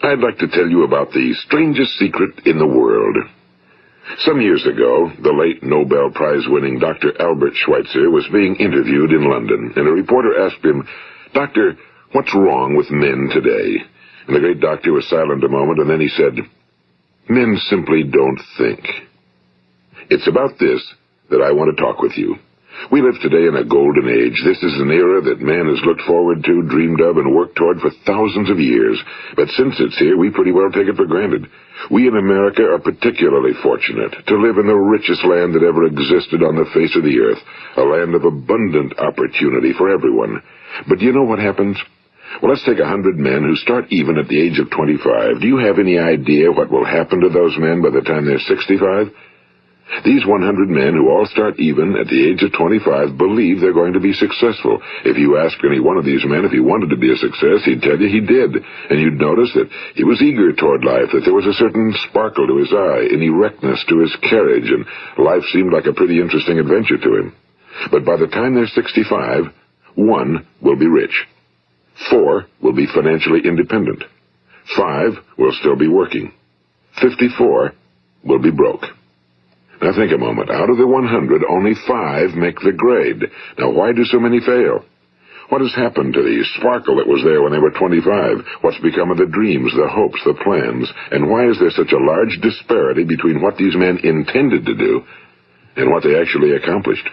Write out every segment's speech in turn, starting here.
I'd like to tell you about the strangest secret in the world. Some years ago, the late Nobel Prize-winning Dr. Albert Schweitzer was being interviewed in London, and a reporter asked him, "Doctor, what's wrong with men today?" And the great doctor was silent a moment, and then he said, "Men simply don't think." It's about this that I want to talk with you. We live today in a golden age. This is an era that man has looked forward to, dreamed of, and worked toward for thousands of years. But since it's here, we pretty well take it for granted. We in America are particularly fortunate to live in the richest land that ever existed on the face of the earth, a land of abundant opportunity for everyone. But do you know what happens? Well, let's take 100 men who start even at the age of 25. Do you have any idea what will happen to those men by the time they're 65? These 100 men who all start even at the age of 25 believe they're going to be successful. If you asked any one of these men if he wanted to be a success, he'd tell you he did. And you'd notice that he was eager toward life, that there was a certain sparkle to his eye, an erectness to his carriage, and life seemed like a pretty interesting adventure to him. But by the time they're 65, 1 will be rich. 4 will be financially independent. 5 will still be working. 54 will be broke. Now think a moment. Out of the 100, only 5 make the grade. Now why do so many fail? What has happened to the sparkle that was there when they were 25? What's become of the dreams, the hopes, the plans? And why is there such a large disparity between what these men intended to do and what they actually accomplished?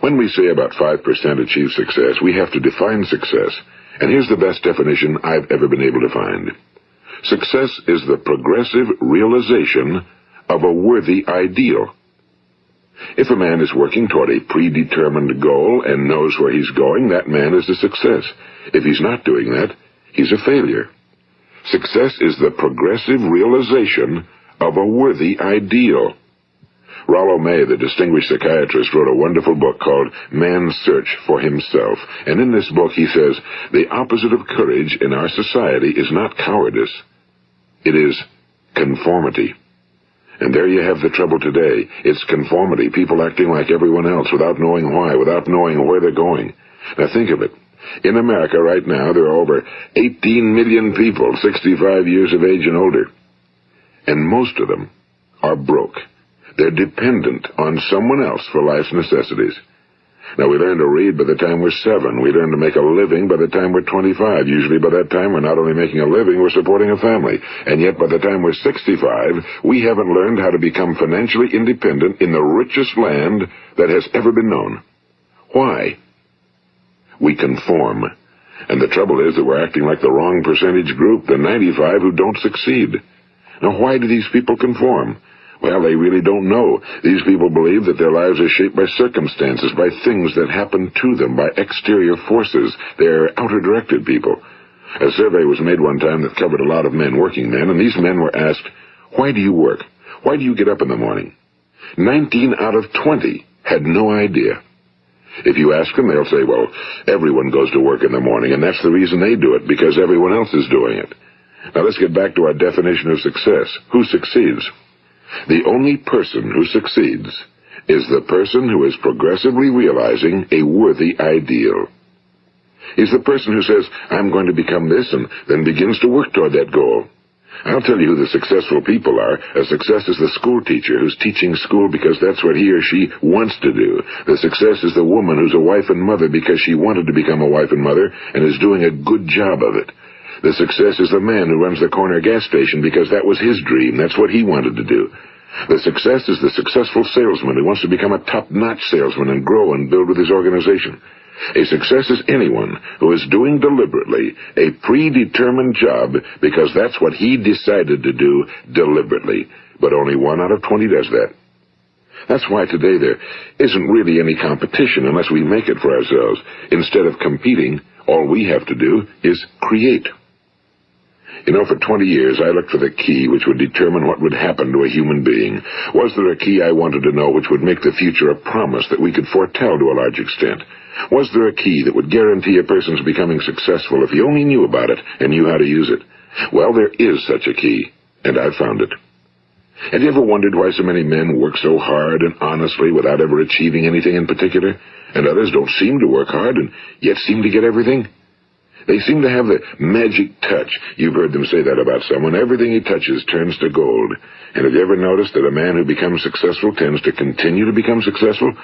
When we say about 5% achieve success, we have to define success. And here's the best definition I've ever been able to find. Success is the progressive realization of a worthy ideal. If a man is working toward a predetermined goal and knows where he's going, that man is a success. If he's not doing that, he's a failure. Success is the progressive realization of a worthy ideal. Rollo May, the distinguished psychiatrist, wrote a wonderful book called Man's Search for Himself. And in this book he says, the opposite of courage in our society is not cowardice. It is conformity. And there you have the trouble today. It's conformity, people acting like everyone else without knowing why, without knowing where they're going. Now think of it. In America right now, there are over 18 million people 65 years of age and older. And most of them are broke. They're dependent on someone else for life's necessities. Now, we learn to read by the time we're 7. We learn to make a living by the time we're 25. Usually by that time, we're not only making a living, we're supporting a family. And yet, by the time we're 65, we haven't learned how to become financially independent in the richest land that has ever been known. Why? We conform. And the trouble is that we're acting like the wrong percentage group, the 95 who don't succeed. Now, why do these people conform? Well, they really don't know. These people believe that their lives are shaped by circumstances, by things that happen to them, by exterior forces. They're outer-directed people. A survey was made one time that covered a lot of men, working men, and these men were asked, "Why do you work? Why do you get up in the morning?" 19 out of 20 had no idea. If you ask them, they'll say, well, everyone goes to work in the morning, and that's the reason they do it, because everyone else is doing it. Now let's get back to our definition of success. Who succeeds? The only person who succeeds is the person who is progressively realizing a worthy ideal. He's the person who says, I'm going to become this, and then begins to work toward that goal. I'll tell you who the successful people are. A success is the school teacher who's teaching school because that's what he or she wants to do. The success is the woman who's a wife and mother because she wanted to become a wife and mother and is doing a good job of it. The success is the man who runs the corner gas station because that was his dream. That's what he wanted to do. The success is the successful salesman who wants to become a top-notch salesman and grow and build with his organization. A success is anyone who is doing deliberately a predetermined job because that's what he decided to do deliberately. But only 1 out of 20 does that. That's why today there isn't really any competition unless we make it for ourselves. Instead of competing, all we have to do is create. You know, for 20 years, I looked for the key which would determine what would happen to a human being. Was there a key I wanted to know which would make the future a promise that we could foretell to a large extent? Was there a key that would guarantee a person's becoming successful if he only knew about it and knew how to use it? Well, there is such a key, and I've found it. Have you ever wondered why so many men work so hard and honestly without ever achieving anything in particular, and others don't seem to work hard and yet seem to get everything? They seem to have the magic touch. You've heard them say that about someone. Everything he touches turns to gold. And have you ever noticed that a man who becomes successful tends to continue to become successful?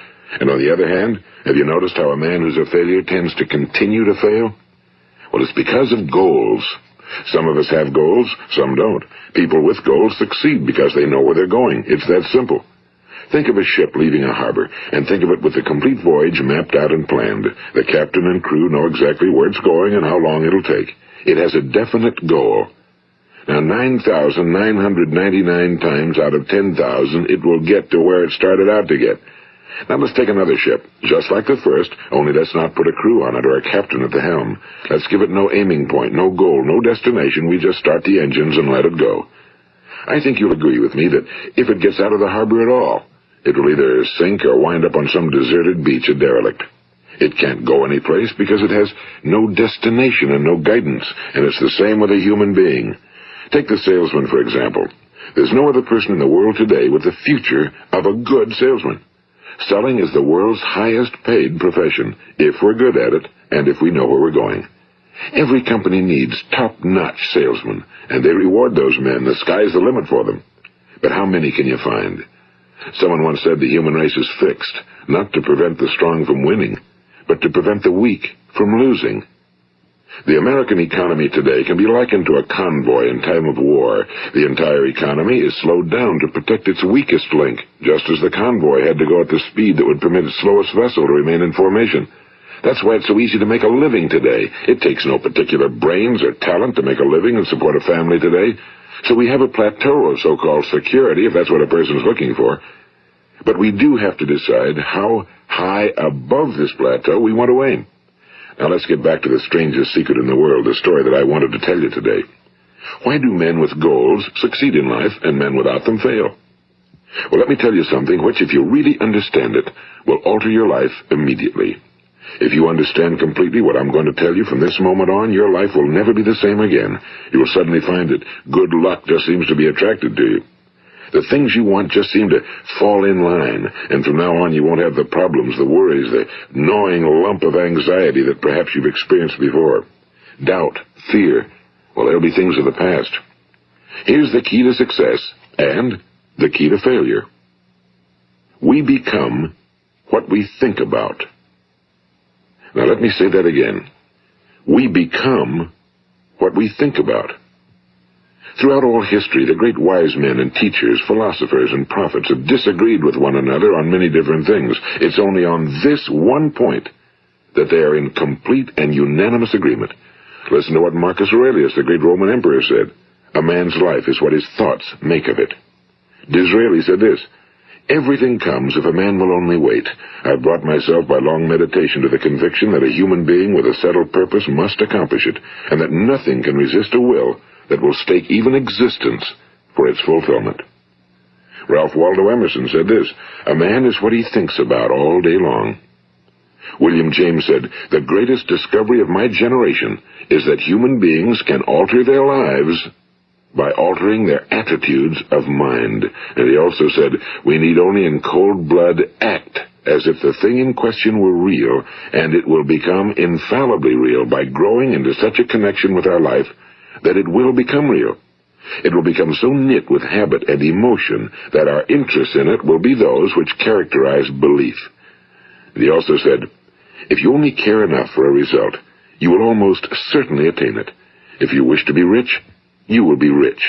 And on the other hand, have you noticed how a man who's a failure tends to continue to fail? Well, it's because of goals. Some of us have goals, some don't. People with goals succeed because they know where they're going. It's that simple. Think of a ship leaving a harbor, and think of it with the complete voyage mapped out and planned. The captain and crew know exactly where it's going and how long it'll take. It has a definite goal. Now, 9,999 times out of 10,000, it will get to where it started out to get. Now let's take another ship, just like the first, only let's not put a crew on it or a captain at the helm. Let's give it no aiming point, no goal, no destination. We just start the engines and let it go. I think you'll agree with me that if it gets out of the harbor at all, it will either sink or wind up on some deserted beach, a derelict. It can't go anyplace because it has no destination and no guidance, and it's the same with a human being. Take the salesman, for example. There's no other person in the world today with the future of a good salesman. Selling is the world's highest paid profession, if we're good at it and if we know where we're going. Every company needs top-notch salesmen, and they reward those men. The sky's the limit for them. But how many can you find? Someone once said the human race is fixed, not to prevent the strong from winning, but to prevent the weak from losing. The American economy today can be likened to a convoy in time of war. The entire economy is slowed down to protect its weakest link, just as the convoy had to go at the speed that would permit its slowest vessel to remain in formation. That's why it's so easy to make a living today. It takes no particular brains or talent to make a living and support a family today. So we have a plateau of so-called security, if that's what a person's looking for. But we do have to decide how high above this plateau we want to aim. Now let's get back to the strangest secret in the world, the story that I wanted to tell you today. Why do men with goals succeed in life and men without them fail? Well, let me tell you something which, if you really understand it, will alter your life immediately. If you understand completely what I'm going to tell you from this moment on, your life will never be the same again. You will suddenly find that good luck just seems to be attracted to you. The things you want just seem to fall in line, and from now on you won't have the problems, the worries, the gnawing lump of anxiety that perhaps you've experienced before. Doubt, fear, well, they'll be things of the past. Here's the key to success and the key to failure. We become what we think about. Now let me say that again. We become what we think about. Throughout all history, the great wise men and teachers, philosophers and prophets have disagreed with one another on many different things. It's only on this one point that they are in complete and unanimous agreement. Listen to what Marcus Aurelius, the great Roman emperor, said. A man's life is what his thoughts make of it. Disraeli said this, everything comes if a man will only wait. I've brought myself by long meditation to the conviction that a human being with a settled purpose must accomplish it, and that nothing can resist a will that will stake even existence for its fulfillment. Ralph Waldo Emerson said this, a man is what he thinks about all day long. William James said, the greatest discovery of my generation is that human beings can alter their lives by altering their attitudes of mind. And he also said, we need only in cold blood act as if the thing in question were real, and it will become infallibly real by growing into such a connection with our life that it will become real. It will become so knit with habit and emotion that our interest in it will be those which characterize belief. And he also said, if you only care enough for a result, you will almost certainly attain it. If you wish to be rich, you will be rich.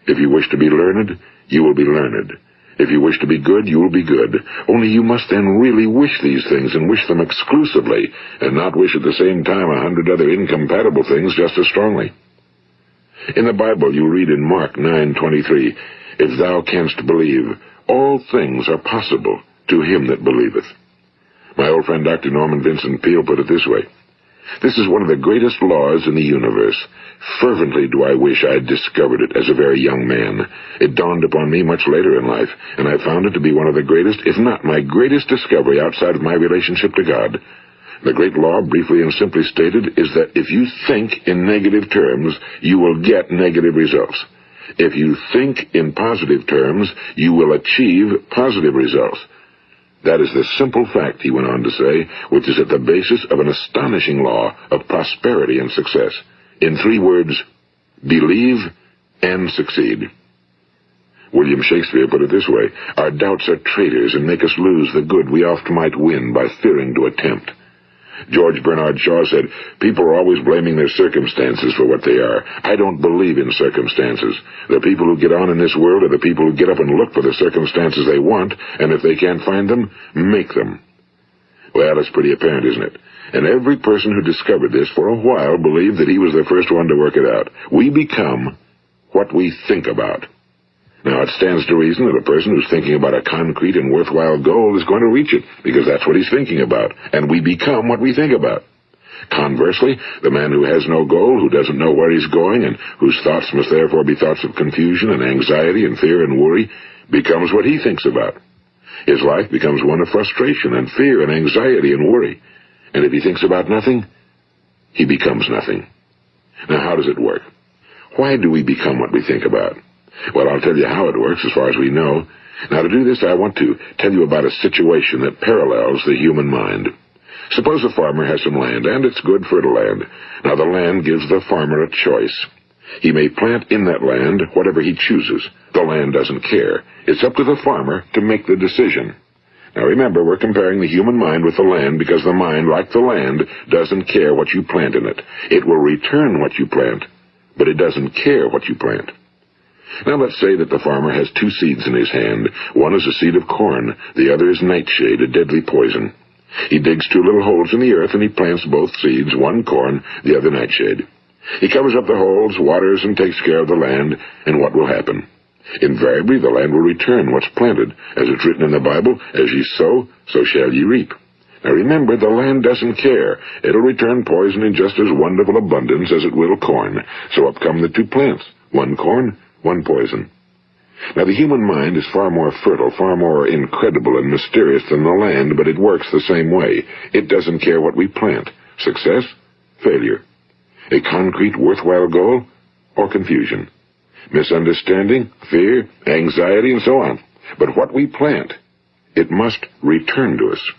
If you wish to be learned, you will be learned. If you wish to be good, you will be good. Only you must then really wish these things and wish them exclusively, and not wish at the same time 100 other incompatible things just as strongly. In the Bible you read in Mark 9:23, if thou canst believe, all things are possible to him that believeth. My old friend Dr. Norman Vincent Peale put it this way, this is one of the greatest laws in the universe. Fervently do I wish I had discovered it as a very young man. It dawned upon me much later in life, and I found it to be one of the greatest, if not my greatest discovery outside of my relationship to God. The great law, briefly and simply stated, is that if you think in negative terms, you will get negative results. If you think in positive terms, you will achieve positive results. That is the simple fact, he went on to say, which is at the basis of an astonishing law of prosperity and success. In 3 words, believe and succeed. William Shakespeare put it this way: our doubts are traitors and make us lose the good we oft might win by fearing to attempt. George Bernard Shaw said, people are always blaming their circumstances for what they are. I don't believe in circumstances. The people who get on in this world are the people who get up and look for the circumstances they want, and if they can't find them, make them. Well, it's pretty apparent, isn't it? And every person who discovered this for a while believed that he was the first one to work it out. We become what we think about. Now, it stands to reason that a person who's thinking about a concrete and worthwhile goal is going to reach it, because that's what he's thinking about, and we become what we think about. Conversely, the man who has no goal, who doesn't know where he's going, and whose thoughts must therefore be thoughts of confusion and anxiety and fear and worry, becomes what he thinks about. His life becomes one of frustration and fear and anxiety and worry. And if he thinks about nothing, he becomes nothing. Now, how does it work? Why do we become what we think about? Well, I'll tell you how it works as far as we know. Now, to do this, I want to tell you about a situation that parallels the human mind. Suppose a farmer has some land, and it's good fertile land. Now, the land gives the farmer a choice. He may plant in that land whatever he chooses. The land doesn't care. It's up to the farmer to make the decision. Now, remember, we're comparing the human mind with the land because the mind, like the land, doesn't care what you plant in it. It will return what you plant, but it doesn't care what you plant. Now, let's say that the farmer has 2 seeds in his hand. One is a seed of corn. The other is nightshade, a deadly poison. He digs 2 little holes in the earth, and he plants both seeds, one corn, the other nightshade. He covers up the holes, waters, and takes care of the land, and what will happen? Invariably, the land will return what's planted. As it's written in the Bible, as ye sow, so shall ye reap. Now remember, the land doesn't care. It'll return poison in just as wonderful abundance as it will corn. So up come the 2 plants, one corn, one poison. Now, the human mind is far more fertile, far more incredible and mysterious than the land, but it works the same way. It doesn't care what we plant. Success, failure. A concrete, worthwhile goal, or confusion. Misunderstanding, fear, anxiety, and so on. But what we plant, it must return to us.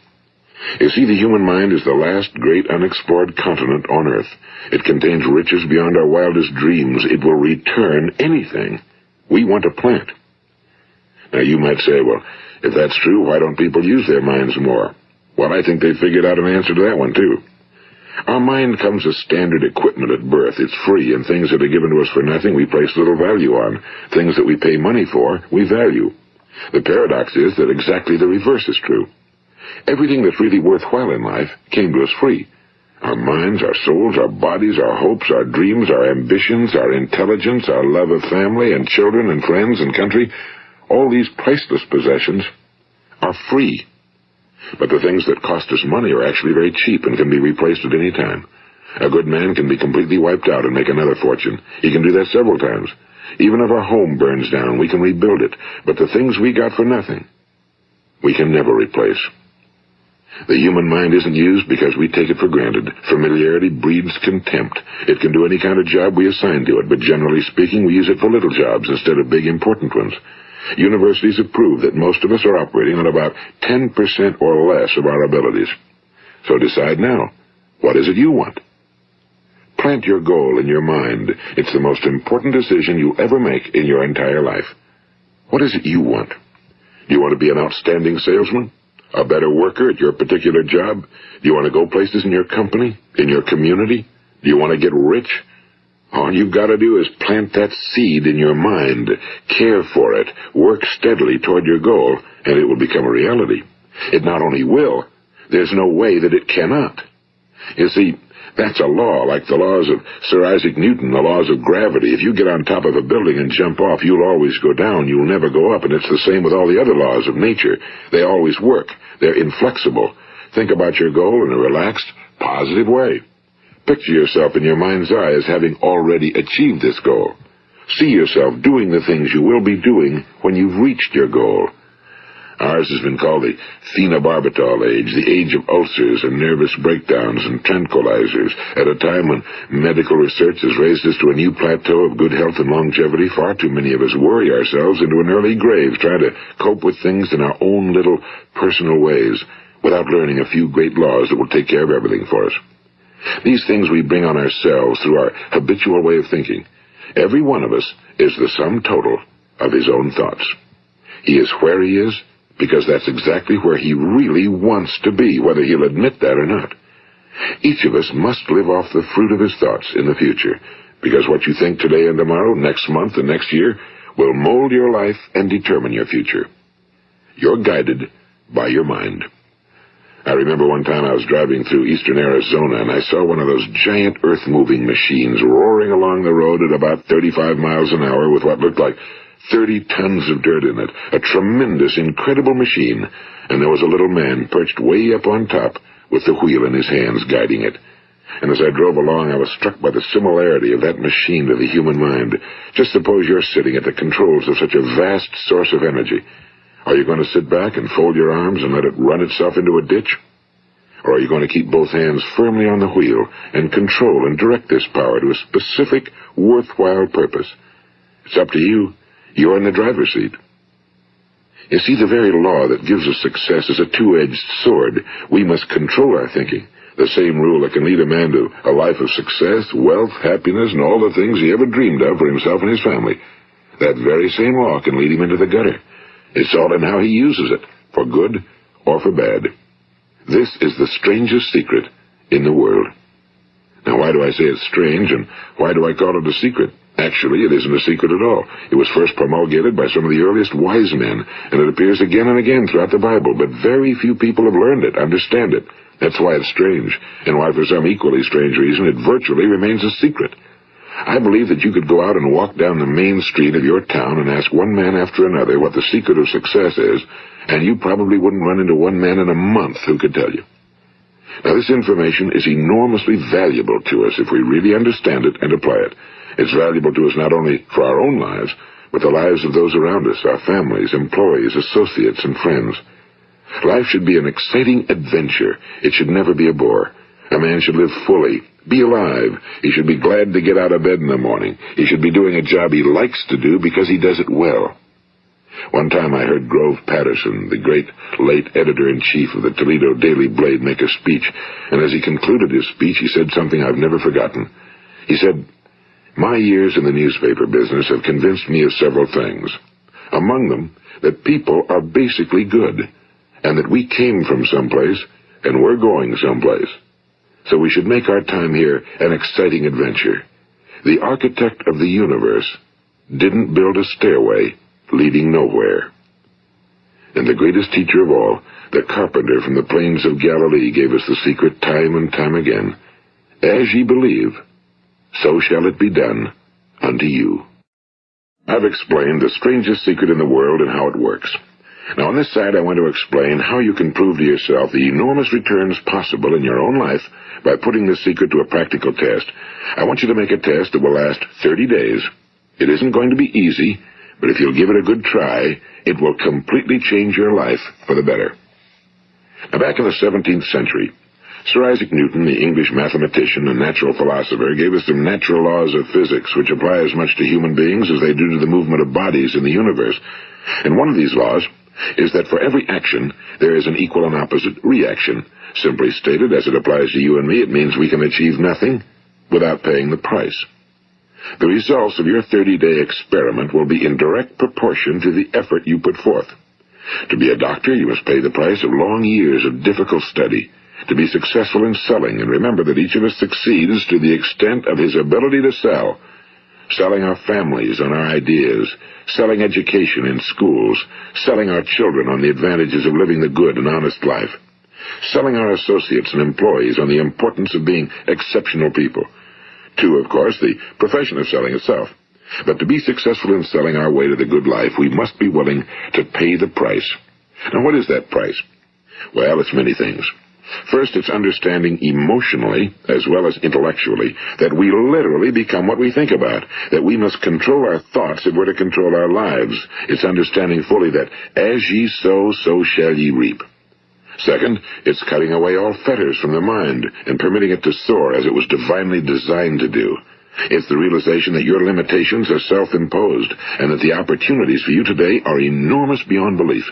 You see, the human mind is the last great unexplored continent on Earth. It contains riches beyond our wildest dreams. It will return anything we want to plant. Now, you might say, well, if that's true, why don't people use their minds more? Well, I think they figured out an answer to that one, too. Our mind comes as standard equipment at birth. It's free, and things that are given to us for nothing we place little value on. Things that we pay money for, we value. The paradox is that exactly the reverse is true. Everything that's really worthwhile in life came to us free. Our minds, our souls, our bodies, our hopes, our dreams, our ambitions, our intelligence, our love of family and children and friends and country, all these priceless possessions are free. But the things that cost us money are actually very cheap and can be replaced at any time. A good man can be completely wiped out and make another fortune. He can do that several times. Even if our home burns down, we can rebuild it. But the things we got for nothing, we can never replace. The human mind isn't used because we take it for granted. Familiarity breeds contempt. It can do any kind of job we assign to it, but generally speaking, we use it for little jobs instead of big, important ones. Universities have proved that most of us are operating on about 10% or less of our abilities. So decide now, what is it you want? Plant your goal in your mind. It's the most important decision you'll ever make in your entire life. What is it you want? Do you want to be an outstanding salesman? A better worker at your particular job? Do you want to go places in your company? In your community? Do you want to get rich? All you've got to do is plant that seed in your mind, care for it, work steadily toward your goal, and it will become a reality. It not only will, there's no way that it cannot. You see, that's a law, like the laws of Sir Isaac Newton, the laws of gravity. If you get on top of a building and jump off, you'll always go down. You'll never go up, and it's the same with all the other laws of nature. They always work. They're inflexible. Think about your goal in a relaxed, positive way. Picture yourself in your mind's eye as having already achieved this goal. See yourself doing the things you will be doing when you've reached your goal. Ours has been called the phenobarbital age, the age of ulcers and nervous breakdowns and tranquilizers. At a time when medical research has raised us to a new plateau of good health and longevity, far too many of us worry ourselves into an early grave trying to cope with things in our own little personal ways without learning a few great laws that will take care of everything for us. These things we bring on ourselves through our habitual way of thinking. Every one of us is the sum total of his own thoughts. He is where he is because that's exactly where he really wants to be, whether he'll admit that or not. Each of us must live off the fruit of his thoughts in the future, because what you think today and tomorrow, next month and next year, will mold your life and determine your future. You're guided by your mind. I remember one time I was driving through eastern Arizona, and I saw one of those giant earth-moving machines roaring along the road at about 35 miles an hour with what looked like 30 tons of dirt in it. A tremendous, incredible machine, and there was a little man perched way up on top with the wheel in his hands guiding it. And as I drove along, I was struck by the similarity of that machine to the human mind. Just suppose you're sitting at the controls of such a vast source of energy. Are you going to sit back and fold your arms and let it run itself into a ditch? Or are you going to keep both hands firmly on the wheel and control and direct this power to a specific, worthwhile purpose? It's up to you. You're in the driver's seat. You see, the very law that gives us success is a two-edged sword. We must control our thinking. The same rule that can lead a man to a life of success, wealth, happiness, and all the things he ever dreamed of for himself and his family. That very same law can lead him into the gutter. It's all in how he uses it, for good or for bad. This is the strangest secret in the world. Now, why do I say it's strange, and why do I call it a secret? Actually, it isn't a secret at all. It was first promulgated by some of the earliest wise men, and it appears again and again throughout the Bible, but very few people have learned it, understand it. That's why it's strange, and why for some equally strange reason it virtually remains a secret. I believe that you could go out and walk down the main street of your town and ask one man after another what the secret of success is, and you probably wouldn't run into one man in a month who could tell you. Now, this information is enormously valuable to us if we really understand it and apply it. It's valuable to us not only for our own lives, but the lives of those around us, our families, employees, associates, and friends. Life should be an exciting adventure. It should never be a bore. A man should live fully, be alive. He should be glad to get out of bed in the morning. He should be doing a job he likes to do because he does it well. One time I heard Grove Patterson, the great late editor-in-chief of the Toledo Daily Blade, make a speech, and as he concluded his speech, he said something I've never forgotten. He said, "My years in the newspaper business have convinced me of several things. Among them, that people are basically good, and that we came from someplace, and we're going someplace. So we should make our time here an exciting adventure. The architect of the universe didn't build a stairway leading nowhere." And the greatest teacher of all, the carpenter from the plains of Galilee, gave us the secret time and time again. As ye believe, so shall it be done unto you. I've explained the strangest secret in the world and how it works. Now, on this side, I want to explain how you can prove to yourself the enormous returns possible in your own life by putting this secret to a practical test. I want you to make a test that will last 30 days. It isn't going to be easy, but if you'll give it a good try, it will completely change your life for the better. Now, back in the 17th century, Sir Isaac Newton, the English mathematician and natural philosopher, gave us some natural laws of physics which apply as much to human beings as they do to the movement of bodies in the universe. And one of these laws is that for every action, there is an equal and opposite reaction. Simply stated, as it applies to you and me, it means we can achieve nothing without paying the price. The results of your 30-day experiment will be in direct proportion to the effort you put forth. To be a doctor, you must pay the price of long years of difficult study. To be successful in selling, and remember that each of us succeeds to the extent of his ability to sell. Selling our families on our ideas, selling education in schools, selling our children on the advantages of living the good and honest life, selling our associates and employees on the importance of being exceptional people. To, of course, the profession of selling itself. But to be successful in selling our way to the good life, we must be willing to pay the price. Now, what is that price? Well, it's many things. First, it's understanding emotionally, as well as intellectually, that we literally become what we think about, that we must control our thoughts if we're to control our lives. It's understanding fully that as ye sow, so shall ye reap. Second, it's cutting away all fetters from the mind and permitting it to soar as it was divinely designed to do. It's the realization that your limitations are self-imposed and that the opportunities for you today are enormous beyond belief.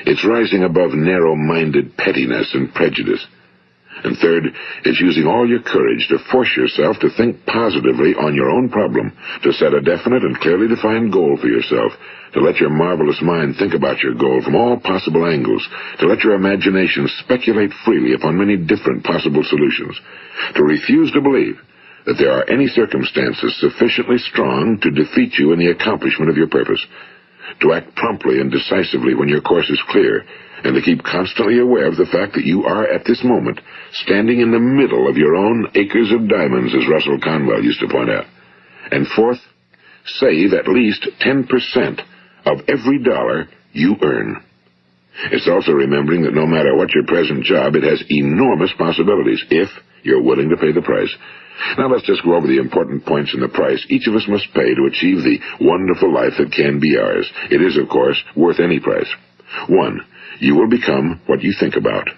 It's rising above narrow-minded pettiness and prejudice. And third, it's using all your courage to force yourself to think positively on your own problem, to set a definite and clearly defined goal for yourself, to let your marvelous mind think about your goal from all possible angles, to let your imagination speculate freely upon many different possible solutions, to refuse to believe that there are any circumstances sufficiently strong to defeat you in the accomplishment of your purpose, to act promptly and decisively when your course is clear, and to keep constantly aware of the fact that you are, at this moment, standing in the middle of your own acres of diamonds, as Russell Conwell used to point out. And fourth, save at least 10% of every dollar you earn. It's also remembering that no matter what your present job, it has enormous possibilities, if you're willing to pay the price. Now let's just go over the important points in the price each of us must pay to achieve the wonderful life that can be ours. It is, of course, worth any price. 1. You will become what you think about.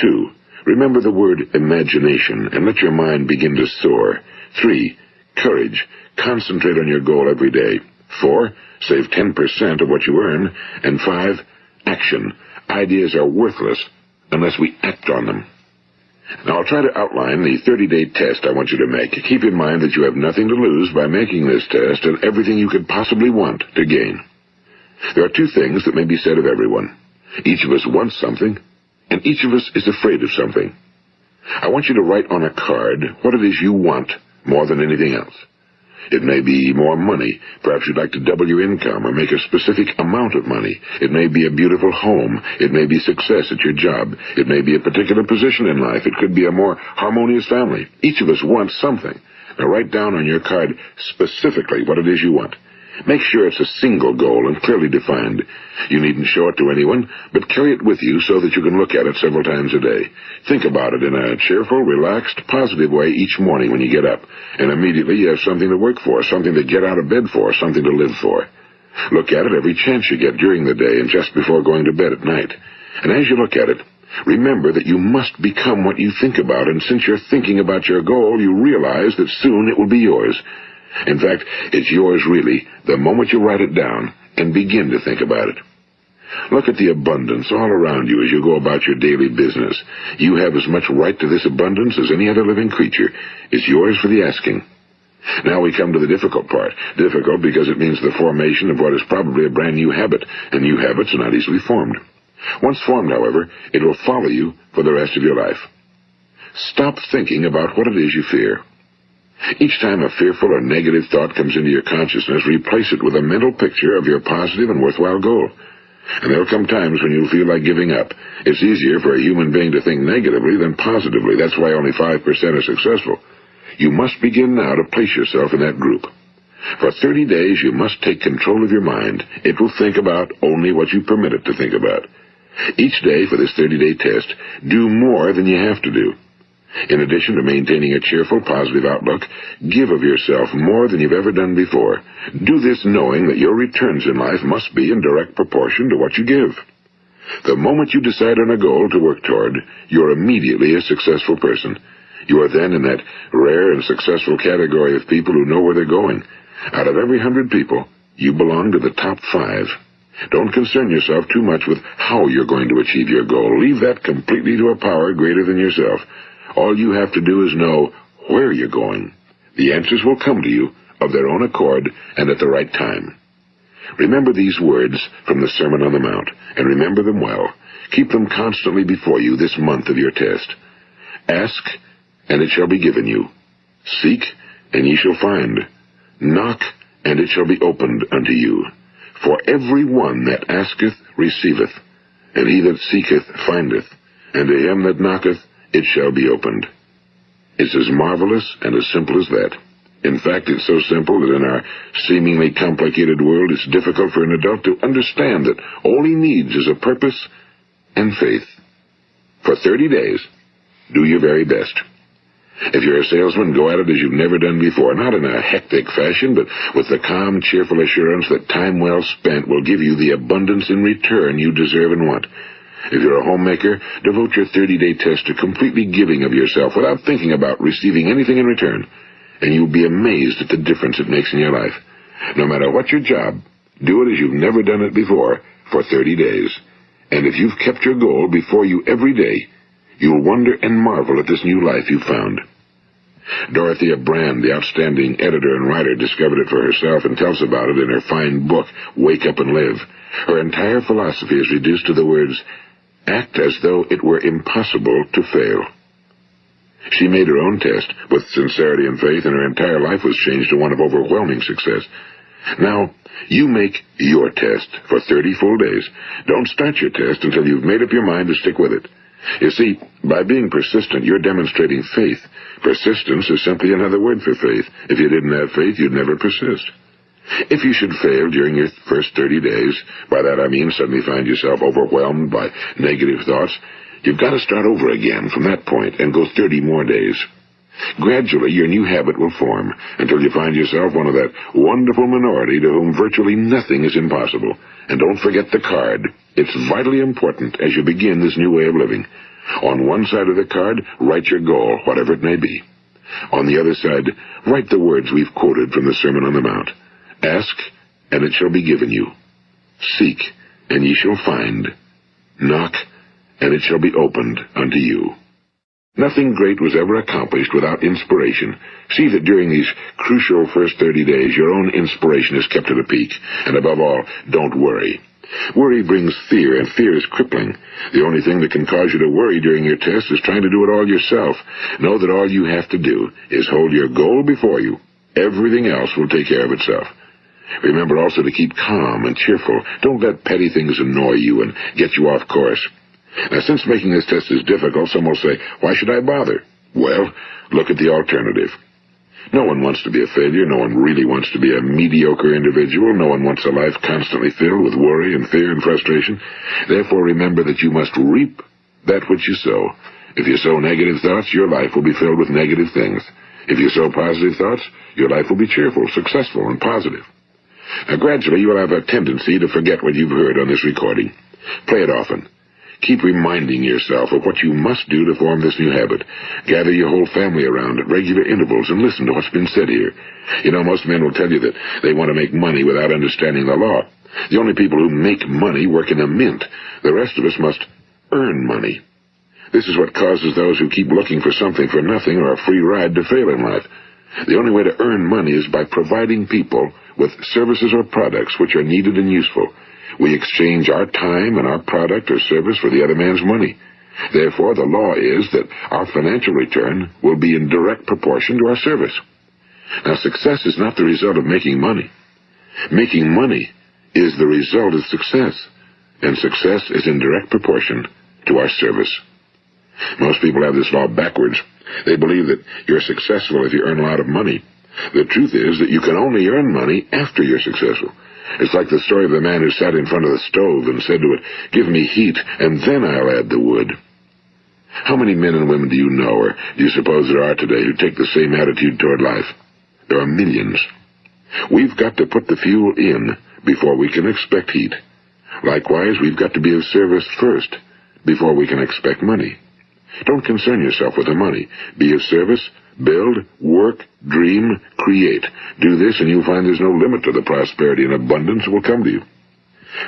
2. Remember the word imagination and let your mind begin to soar. 3. Courage. Concentrate on your goal every day. 4. Save 10% of what you earn. And 5. Action. Ideas are worthless unless we act on them. Now, I'll try to outline the 30-day test I want you to make. Keep in mind that you have nothing to lose by making this test and everything you could possibly want to gain. There are 2 things that may be said of everyone. Each of us wants something, and each of us is afraid of something. I want you to write on a card what it is you want more than anything else. It may be more money. Perhaps you'd like to double your income or make a specific amount of money. It may be a beautiful home. It may be success at your job. It may be a particular position in life. It could be a more harmonious family. Each of us wants something. Now write down on your card specifically what it is you want. Make sure it's a single goal and clearly defined. You needn't show it to anyone, but carry it with you so that you can look at it several times a day. Think about it in a cheerful, relaxed, positive way each morning when you get up, and immediately you have something to work for, something to get out of bed for, something to live for. Look at it every chance you get during the day and just before going to bed at night. And as you look at it, remember that you must become what you think about, and since you're thinking about your goal, you realize that soon it will be yours. In fact, it's yours really the moment you write it down and begin to think about it. Look at the abundance all around you as you go about your daily business. You have as much right to this abundance as any other living creature. It's yours for the asking. Now we come to the difficult part. Difficult because it means the formation of what is probably a brand new habit, and new habits are not easily formed. Once formed, however, it will follow you for the rest of your life. Stop thinking about what it is you fear. Each time a fearful or negative thought comes into your consciousness, replace it with a mental picture of your positive and worthwhile goal. And there'll come times when you'll feel like giving up. It's easier for a human being to think negatively than positively. That's why only 5% are successful. You must begin now to place yourself in that group. For 30 days, you must take control of your mind. It will think about only what you permit it to think about. Each day for this 30-day test, do more than you have to do. In addition to maintaining a cheerful, positive outlook, give of yourself more than you've ever done before. Do this knowing that your returns in life must be in direct proportion to what you give. The moment you decide on a goal to work toward, you're immediately a successful person. You are then in that rare and successful category of people who know where they're going. Out of every 100 people, you belong to the top 5. Don't concern yourself too much with how you're going to achieve your goal. Leave that completely to a power greater than yourself. All you have to do is know where you're going. The answers will come to you of their own accord and at the right time. Remember these words from the Sermon on the Mount, and remember them well. Keep them constantly before you this month of your test. Ask, and it shall be given you. Seek, and ye shall find. Knock, and it shall be opened unto you. For every one that asketh receiveth, and he that seeketh findeth, and to him that knocketh it shall be opened. It's as marvelous and as simple as that. In fact, it's so simple that in our seemingly complicated world, it's difficult for an adult to understand that all he needs is a purpose and faith. For 30 days, Do your very best. If you're a salesman, go at it as you've never done before, not in a hectic fashion, but with the calm, cheerful assurance that time well spent will give you the abundance in return you deserve and want. If you're a homemaker, devote your 30-day test to completely giving of yourself without thinking about receiving anything in return, and you'll be amazed at the difference it makes in your life. No matter what your job, do it as you've never done it before for 30 days. And if you've kept your goal before you every day, you'll wonder and marvel at this new life you've found. Dorothea Brand, the outstanding editor and writer, discovered it for herself and tells about it in her fine book, Wake Up and Live. Her entire philosophy is reduced to the words, act as though it were impossible to fail. She made her own test with sincerity and faith, and her entire life was changed to one of overwhelming success. Now, you make your test for 30 full days. Don't start your test until you've made up your mind to stick with it. You see, by being persistent, you're demonstrating faith. Persistence is simply another word for faith. If you didn't have faith, you'd never persist. If you should fail during your first 30 days, by that I mean suddenly find yourself overwhelmed by negative thoughts, you've got to start over again from that point and go 30 more days. Gradually, your new habit will form until you find yourself one of that wonderful minority to whom virtually nothing is impossible. And don't forget the card. It's vitally important as you begin this new way of living. On one side of the card, write your goal, whatever it may be. On the other side, write the words we've quoted from the Sermon on the Mount. Ask, and it shall be given you. Seek, and ye shall find. Knock, and it shall be opened unto you. Nothing great was ever accomplished without inspiration. See that during these crucial first 30 days, your own inspiration is kept at a peak. And above all, don't worry. Worry brings fear, and fear is crippling. The only thing that can cause you to worry during your test is trying to do it all yourself. Know that all you have to do is hold your goal before you. Everything else will take care of itself. Remember also to keep calm and cheerful. Don't let petty things annoy you and get you off course. Now, since making this test is difficult, some will say, why should I bother? Well, look at the alternative. No one wants to be a failure. No one really wants to be a mediocre individual. No one wants a life constantly filled with worry and fear and frustration. Therefore, remember that you must reap that which you sow. If you sow negative thoughts, your life will be filled with negative things. If you sow positive thoughts, your life will be cheerful, successful, and positive. Now, gradually, you will have a tendency to forget what you've heard on this recording. Play it often. Keep reminding yourself of what you must do to form this new habit. Gather your whole family around at regular intervals and listen to what's been said here. You know, most men will tell you that they want to make money without understanding the law. The only people who make money work in a mint. The rest of us must earn money. This is what causes those who keep looking for something for nothing or a free ride to fail in life. The only way to earn money is by providing people with services or products which are needed and useful. We exchange our time and our product or service for the other man's money. Therefore, the law is that our financial return will be in direct proportion to our service. Now, success is not the result of making money. Making money is the result of success, and success is in direct proportion to our service. Most people have this law backwards. They believe that you're successful if you earn a lot of money. The truth is that you can only earn money after you're successful. It's like the story of the man who sat in front of the stove and said to it, "Give me heat, and then I'll add the wood." How many men and women do you know, or do you suppose there are today, who take the same attitude toward life? There are millions. We've got to put the fuel in before we can expect heat. Likewise, we've got to be of service first before we can expect money. Don't concern yourself with the money. Be of service, build, work, dream, create. Do this, and you'll find there's no limit to the prosperity and abundance that will come to you.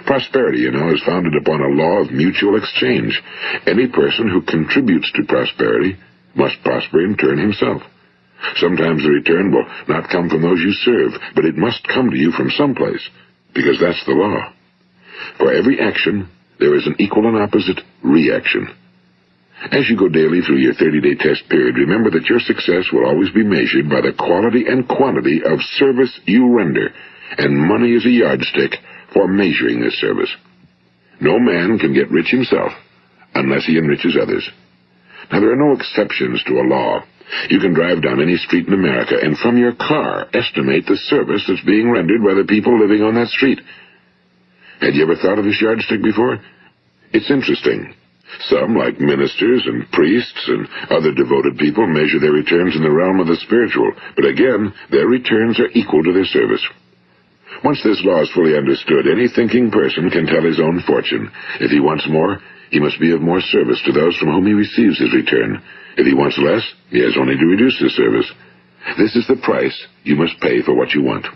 Prosperity, you know, is founded upon a law of mutual exchange. Any person who contributes to prosperity must prosper in turn himself. Sometimes the return will not come from those you serve, but it must come to you from someplace, because that's the law. For every action, there is an equal and opposite reaction. As you go daily through your 30-day test period, remember that your success will always be measured by the quality and quantity of service you render, and money is a yardstick for measuring this service. No man can get rich himself unless he enriches others. Now, there are no exceptions to a law. You can drive down any street in America and from your car estimate the service that's being rendered by the people living on that street. Had you ever thought of this yardstick before? It's interesting. Some, like ministers and priests and other devoted people, measure their returns in the realm of the spiritual, but again, their returns are equal to their service. Once this law is fully understood, any thinking person can tell his own fortune. If he wants more, he must be of more service to those from whom he receives his return. If he wants less, he has only to reduce his service. This is the price you must pay for what you want.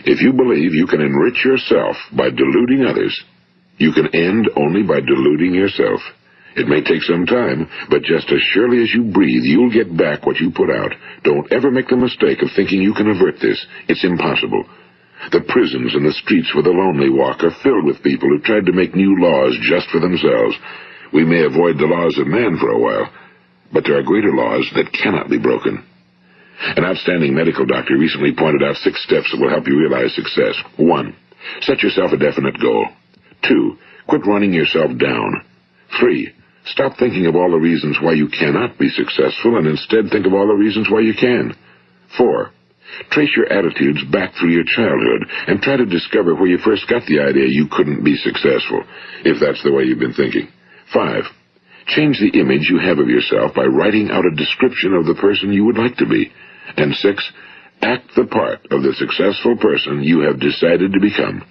If you believe you can enrich yourself by deluding others, you can end only by deluding yourself. It may take some time, but just as surely as you breathe, you'll get back what you put out. Don't ever make the mistake of thinking you can avert this. It's impossible. The prisons and the streets where the lonely walk are filled with people who tried to make new laws just for themselves. We may avoid the laws of man for a while, but there are greater laws that cannot be broken. An outstanding medical doctor recently pointed out 6 steps that will help you realize success. 1. Set yourself a definite goal. 2. Quit running yourself down. 3. Stop thinking of all the reasons why you cannot be successful and instead think of all the reasons why you can. 4. Trace your attitudes back through your childhood and try to discover where you first got the idea you couldn't be successful, if that's the way you've been thinking. 5. Change the image you have of yourself by writing out a description of the person you would like to be. And 6. Act the part of the successful person you have decided to become.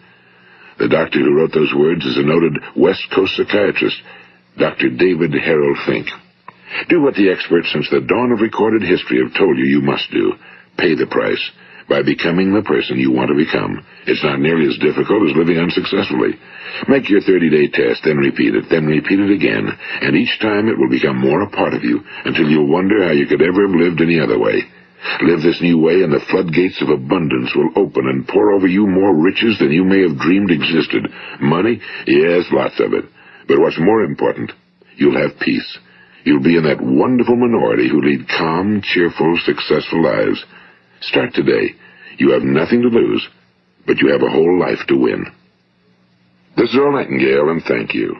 The doctor who wrote those words is a noted West Coast psychiatrist, Dr. David Harold Fink. Do what the experts since the dawn of recorded history have told you you must do. Pay the price by becoming the person you want to become. It's not nearly as difficult as living unsuccessfully. Make your 30-day test, then repeat it again, and each time it will become more a part of you until you'll wonder how you could ever have lived any other way. Live this new way, and the floodgates of abundance will open and pour over you more riches than you may have dreamed existed. Money? Yes, lots of it. But what's more important, you'll have peace. You'll be in that wonderful minority who lead calm, cheerful, successful lives. Start today. You have nothing to lose, but you have a whole life to win. This is Earl Nightingale, and thank you.